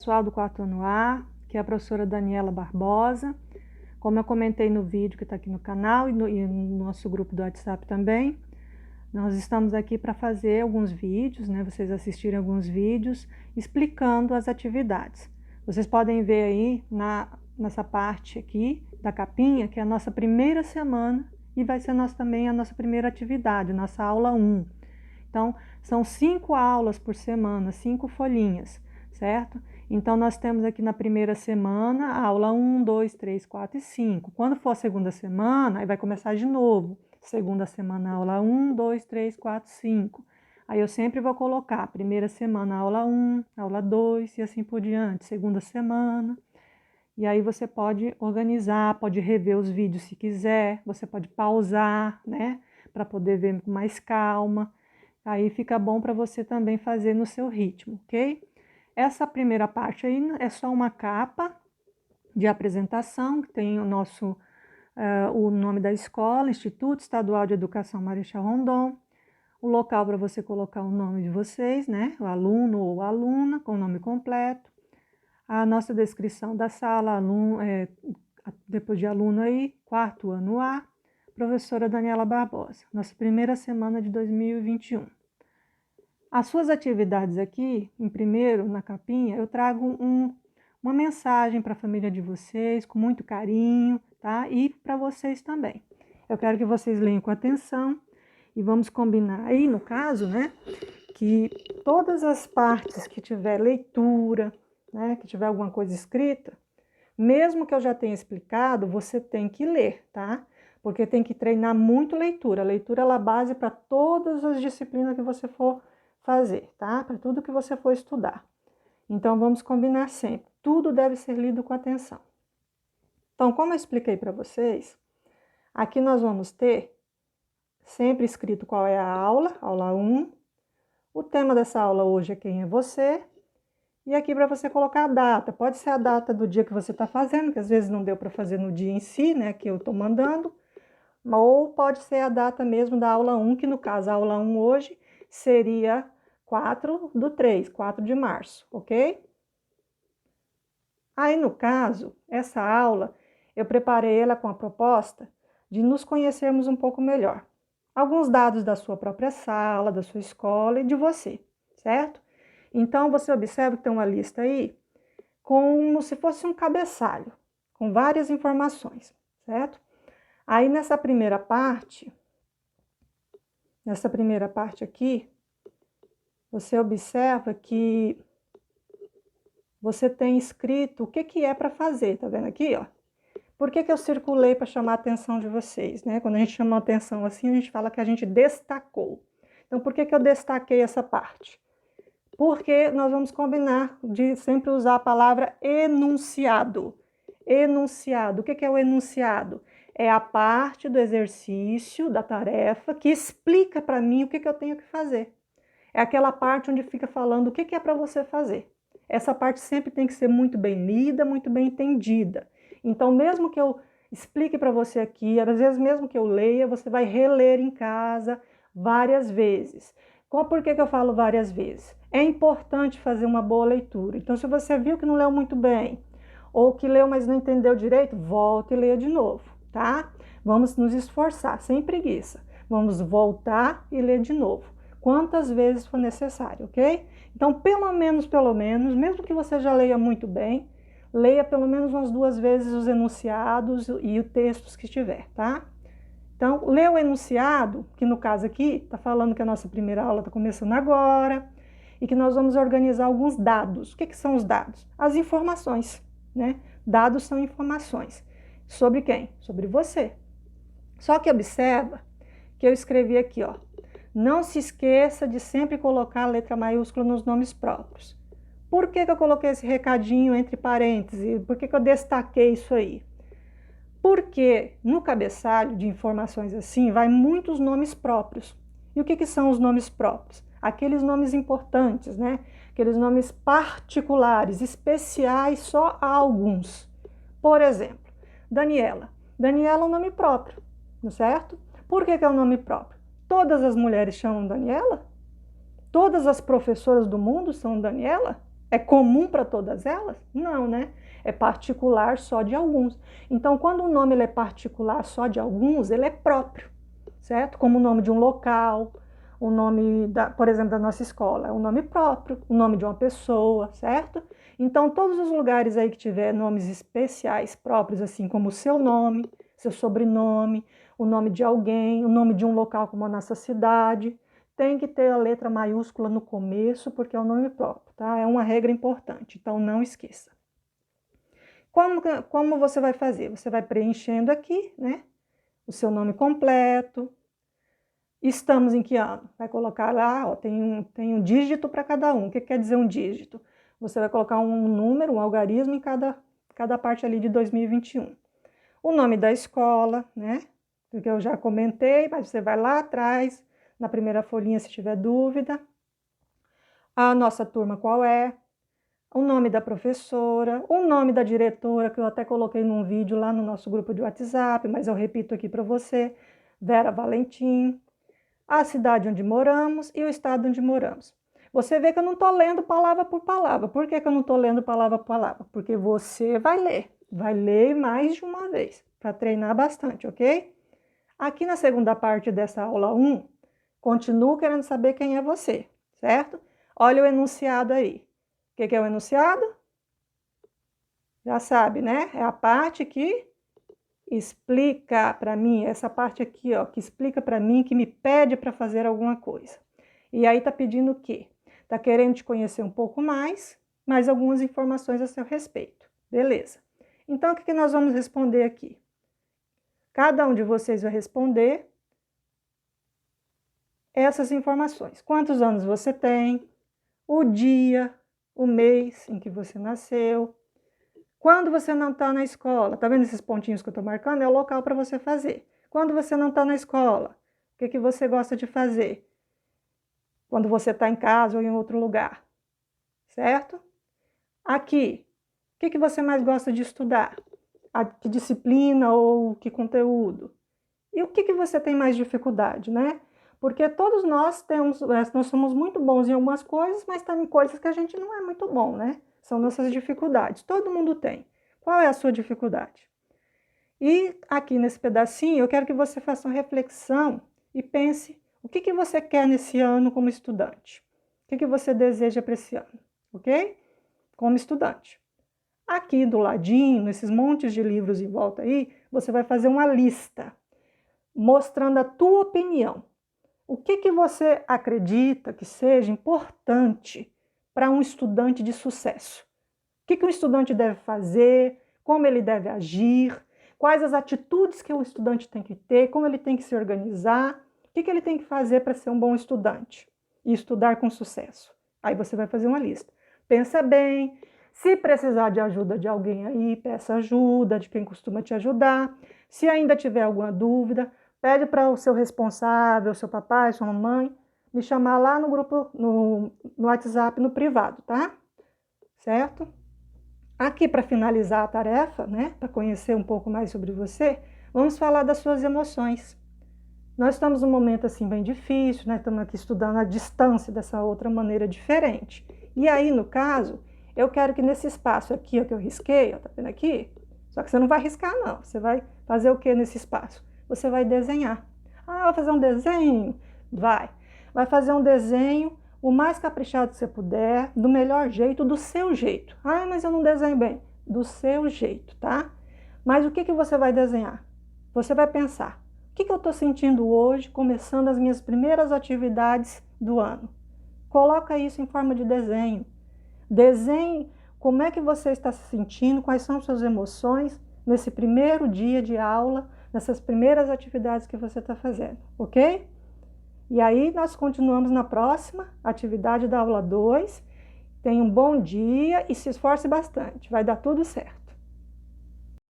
Pessoal do 4º ano A, que é a professora Daniela Barbosa. Como eu comentei no vídeo que está aqui no canal e no nosso grupo do WhatsApp também, nós estamos aqui para fazer alguns vídeos, né? Vocês assistirem alguns vídeos explicando as atividades. Vocês podem ver aí nessa parte aqui da capinha, que é a nossa primeira semana e vai ser também a nossa primeira atividade, nossa aula 1. Então, são 5 aulas por semana, 5 folhinhas, certo? Então, nós temos aqui na primeira semana a aula 1, 2, 3, 4 e 5. Quando for a segunda semana, aí vai começar de novo. Segunda semana, aula 1, 2, 3, 4, 5. Aí eu sempre vou colocar primeira semana, aula 1, aula 2 e assim por diante. Segunda semana. E aí você pode organizar, pode rever os vídeos se quiser. Você pode pausar, né? Para poder ver com mais calma. Aí fica bom para você também fazer no seu ritmo, ok? Essa primeira parte aí é só uma capa de apresentação, que tem o nome da escola, Instituto Estadual de Educação Marechal Rondon, o local para você colocar o nome de vocês, né? O aluno ou aluna, com o nome completo, a nossa descrição da sala, depois de aluno aí, 4º ano A, professora Daniela Barbosa, nossa primeira semana de 2021. As suas atividades aqui, em primeiro, na capinha, eu trago uma mensagem para a família de vocês, com muito carinho, tá? E para vocês também. Eu quero que vocês leiam com atenção e vamos combinar aí, no caso, né, que todas as partes que tiver leitura, né, que tiver alguma coisa escrita, mesmo que eu já tenha explicado, você tem que ler, tá? Porque tem que treinar muito leitura. A leitura é a base para todas as disciplinas que você for fazer, tá? Para tudo que você for estudar. Então, vamos combinar sempre. Tudo deve ser lido com atenção. Então, como eu expliquei para vocês, aqui nós vamos ter sempre escrito qual é a aula 1. O tema dessa aula hoje é quem é você. E aqui para você colocar a data. Pode ser a data do dia que você está fazendo, que às vezes não deu para fazer no dia em si, né? Que eu estou mandando. Ou pode ser a data mesmo da aula 1, que no caso a aula 1 hoje seria 4 de março, ok? Aí, no caso, essa aula, eu preparei ela com a proposta de nos conhecermos um pouco melhor. Alguns dados da sua própria sala, da sua escola e de você, certo? Então, você observa que tem uma lista aí, como se fosse um cabeçalho, com várias informações, certo? Aí, nessa primeira parte aqui, você observa que você tem escrito o que é para fazer, tá vendo aqui, ó? Por que eu circulei para chamar a atenção de vocês, né? Quando a gente chama a atenção assim, a gente fala que a gente destacou. Então, por que eu destaquei essa parte? Porque nós vamos combinar de sempre usar a palavra enunciado. Enunciado. O que é o enunciado? É a parte do exercício, da tarefa, que explica para mim o que eu tenho que fazer. É aquela parte onde fica falando o que é para você fazer. Essa parte sempre tem que ser muito bem lida, muito bem entendida. Então, mesmo que eu explique para você aqui, às vezes mesmo que eu leia, você vai reler em casa várias vezes. Por que eu falo várias vezes? É importante fazer uma boa leitura. Então, se você viu que não leu muito bem, ou que leu, mas não entendeu direito, volte e leia de novo, tá? Vamos nos esforçar, sem preguiça. Vamos voltar e ler de novo, quantas vezes for necessário, ok? Então, pelo menos, mesmo que você já leia muito bem, leia pelo menos umas 2 vezes os enunciados e os textos que tiver, tá? Então, lê o enunciado, que no caso aqui está falando que a nossa primeira aula está começando agora e que nós vamos organizar alguns dados. O que são os dados? As informações, né? Dados são informações. Sobre quem? Sobre você. Só que observa que eu escrevi aqui, ó. Não se esqueça de sempre colocar a letra maiúscula nos nomes próprios. Por que eu coloquei esse recadinho entre parênteses? Por que eu destaquei isso aí? Porque no cabeçalho de informações assim, vai muitos nomes próprios. E o que são os nomes próprios? Aqueles nomes importantes, né? Aqueles nomes particulares, especiais só a alguns. Por exemplo, Daniela. Daniela é um nome próprio, não é certo? Por que é um nome próprio? Todas as mulheres chamam Daniela? Todas as professoras do mundo são Daniela? É comum para todas elas? Não, né? É particular só de alguns. Então, quando o nome ele é particular só de alguns, ele é próprio, certo? Como o nome de um local, o nome, por exemplo, da nossa escola, é um nome próprio, o nome de uma pessoa, certo? Então, todos os lugares aí que tiver nomes especiais próprios, assim como o seu nome, seu sobrenome, o nome de alguém, o nome de um local como a nossa cidade, tem que ter a letra maiúscula no começo, porque é o nome próprio, tá? É uma regra importante, então não esqueça. Como você vai fazer? Você vai preenchendo aqui, né? O seu nome completo. Estamos em que ano? Vai colocar lá, ó, tem um dígito para cada um. O que quer dizer um dígito? Você vai colocar um número, um algarismo em cada parte ali de 2021. O nome da escola, né? Que eu já comentei, mas você vai lá atrás, na primeira folhinha se tiver dúvida. A nossa turma qual é? O nome da professora, o nome da diretora, que eu até coloquei num vídeo lá no nosso grupo de WhatsApp, mas eu repito aqui para você, Vera Valentim, a cidade onde moramos e o estado onde moramos. Você vê que eu não estou lendo palavra por palavra. Por que eu não estou lendo palavra por palavra? Porque você vai ler mais de uma vez, para treinar bastante, ok? Aqui na segunda parte dessa aula 1, continuo querendo saber quem é você, certo? Olha o enunciado aí. O que é o enunciado? Já sabe, né? É a parte que explica para mim, essa parte aqui, ó, que explica para mim, que me pede para fazer alguma coisa. E aí tá pedindo o quê? Tá querendo te conhecer um pouco mais algumas informações a seu respeito. Beleza. Então, o que nós vamos responder aqui? Cada um de vocês vai responder essas informações. Quantos anos você tem? O dia, o mês em que você nasceu. Quando você não está na escola, tá vendo esses pontinhos que eu estou marcando? É o local para você fazer. Quando você não está na escola, o que você gosta de fazer? Quando você está em casa ou em outro lugar, certo? Aqui, o que você mais gosta de estudar? Que disciplina ou que conteúdo? E o que você tem mais dificuldade, né? Porque todos nós somos muito bons em algumas coisas, mas tem coisas que a gente não é muito bom, né? São nossas dificuldades. Todo mundo tem. Qual é a sua dificuldade? E aqui nesse pedacinho, eu quero que você faça uma reflexão e pense o que você quer nesse ano como estudante. O que você deseja para esse ano, ok? Como estudante. Aqui do ladinho, nesses montes de livros em volta aí, você vai fazer uma lista mostrando a tua opinião. O que você acredita que seja importante para um estudante de sucesso? O que um estudante deve fazer? Como ele deve agir? Quais as atitudes que o estudante tem que ter? Como ele tem que se organizar? O que ele tem que fazer para ser um bom estudante e estudar com sucesso? Aí você vai fazer uma lista. Pensa bem. Se precisar de ajuda de alguém aí, peça ajuda de quem costuma te ajudar. Se ainda tiver alguma dúvida, pede para o seu responsável, seu papai, sua mamãe, me chamar lá no grupo, no WhatsApp, no privado, tá? Certo? Aqui, para finalizar a tarefa, né, para conhecer um pouco mais sobre você, vamos falar das suas emoções. Nós estamos num momento assim bem difícil, né? Estamos aqui estudando a distância dessa outra maneira diferente. E aí, no caso, eu quero que nesse espaço aqui, ó, que eu risquei, ó, tá vendo aqui? Só que você não vai riscar, não. Você vai fazer o que nesse espaço? Você vai desenhar. Ah, vai fazer um desenho? Vai. Vai fazer um desenho o mais caprichado que você puder, do melhor jeito, do seu jeito. Ah, mas eu não desenho bem. Do seu jeito, tá? Mas o que você vai desenhar? Você vai pensar, o que eu estou sentindo hoje, começando as minhas primeiras atividades do ano? Coloca isso em forma de desenho. Desenhe como é que você está se sentindo, quais são suas emoções nesse primeiro dia de aula, nessas primeiras atividades que você está fazendo, ok? E aí nós continuamos na próxima atividade da aula 2. Tenha um bom dia e se esforce bastante, vai dar tudo certo.